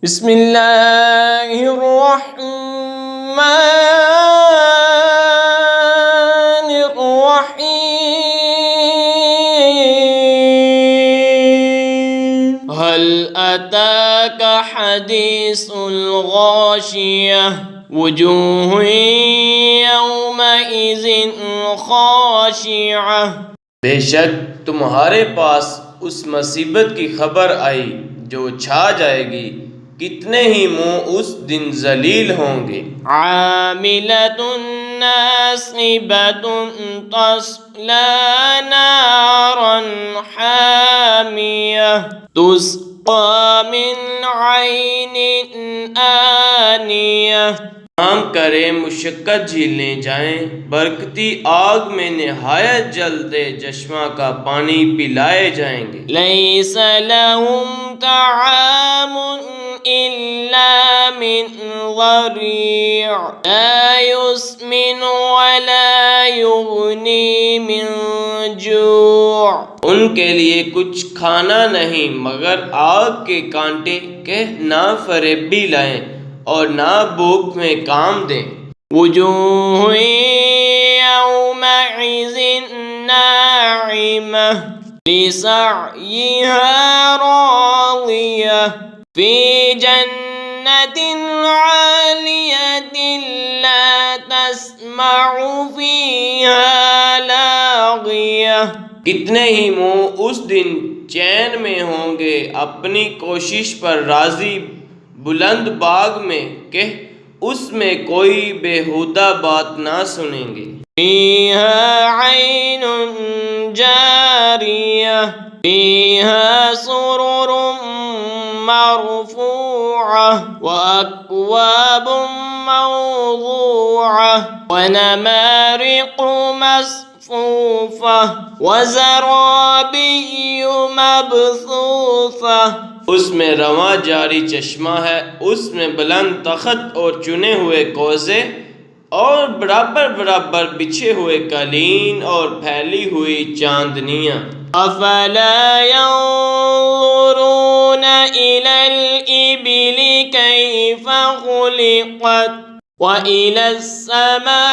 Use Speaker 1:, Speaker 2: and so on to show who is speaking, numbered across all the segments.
Speaker 1: بسم اللہ الرحمن الرحیم هل اتاک حدیث الغاشیہ وجوہ یومئذ خاشعہ،
Speaker 2: بے شک تمہارے پاس اس مصیبت کی خبر آئی جو چھا جائے گی، کتنے ہی منہ اس دن ذلیل ہوں گے۔
Speaker 1: عاملۃ ناصبۃ تصلی نارا حامیہ تسقی من عین آنیہ،
Speaker 2: کام کریں مشقت جھیلنے جائیں، برکتی آگ میں نہایت جلتے چشمہ کا پانی پلائے جائیں گے۔
Speaker 1: لیس لہم طعام الا من ضریع لا یسمن ولا یغنی من جوع،
Speaker 2: ان کے لیے کچھ کھانا نہیں مگر آگ کے کانٹے کہ نہ فریبی لائیں اور نہ بھوک میں کام دیں۔
Speaker 1: وجوہ یومئذ ناعمہ لسعیہا راضیہ فی جنۃ عالیۃ لا تسمع فیہا لاغیہ،
Speaker 2: کتنے ہی منہ اس دن چین میں ہوں گے اپنی کوشش پر راضی بلند باغ میں کہ اس میں کوئی بیہودہ بات نہ سنیں گے۔
Speaker 1: فیہا عین جاریہ فیہا سرر مرفوعہ واکواب موضوعہ ونمارق مصفوفہ وزرابی مبثوثہ،
Speaker 2: اس میں رواں جاری چشمہ ہے، اس میں بلند تخت اور چنے ہوئے کوزے اور برابر برابر بچھے ہوئے قالین اور پھیلی ہوئی چاندنیاں۔
Speaker 1: افلا ينظرون إلى الإبل كيف خلقت وإلى السماء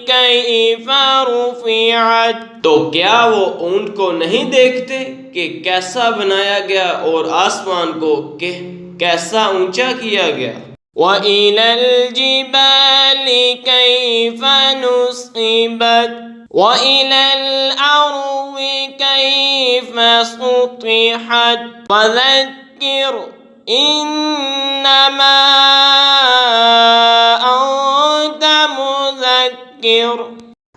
Speaker 1: كيف رفعت،
Speaker 2: تو کیا وہ اونٹ کو نہیں دیکھتے کہ کیسا بنایا گیا اور آسمان کو کہ کیسا اونچا کیا گیا؟
Speaker 1: وَإِلَى الْجِبَالِ كَيْفَ نُصِبَتْ وَإِلَى الْأَرْضِ كَيْفَ سُطِحَتْ فَذَكِّرْ إِنَّمَا أَنْتَ مُذَكِّرٌ،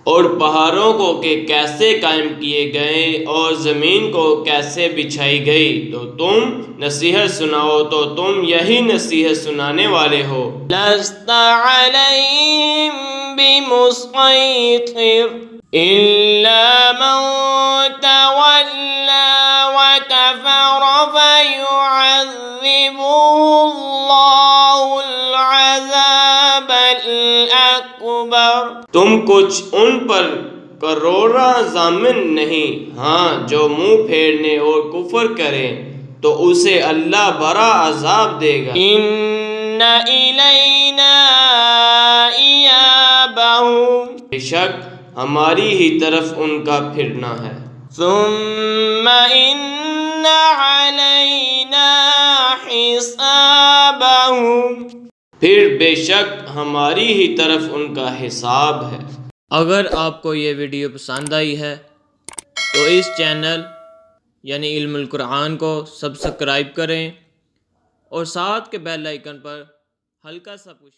Speaker 2: اور پہاڑوں کو کہ کیسے قائم کیے گئے اور زمین کو کیسے بچھائی گئی، تو تم نصیحت سناؤ، تو تم یہی نصیحت سنانے والے ہو۔
Speaker 1: لَسْتَ عَلَيْهِمْ بِمُصَيْطِرٍ إِلَّا مَنْ تَوَلَّى وَكَفَرَ فَيُعَذِّبُهُ اللَّهُ الْعَذَابَ الْأَكْبَرَ،
Speaker 2: تم کچھ ان پر کروڑا ضامن نہیں، ہاں جو منہ پھیرنے اور کفر کرے تو اسے اللہ بڑا عذاب دے گا۔
Speaker 1: إِنَّ إِلَيْنَا إِيَابَهُمْ،
Speaker 2: بے شک ہماری ہی طرف ان کا پھرنا ہے۔
Speaker 1: ثُمَّ إِنَّ عَلَيْنَا حِسَابَهُمْ،
Speaker 2: پھر بے شک ہماری ہی طرف ان کا حساب ہے۔
Speaker 3: اگر آپ کو یہ ویڈیو پسند آئی ہے تو اس چینل یعنی علم القرآن کو سبسکرائب کریں اور ساتھ کے بیل آئیکن پر ہلکا سا پش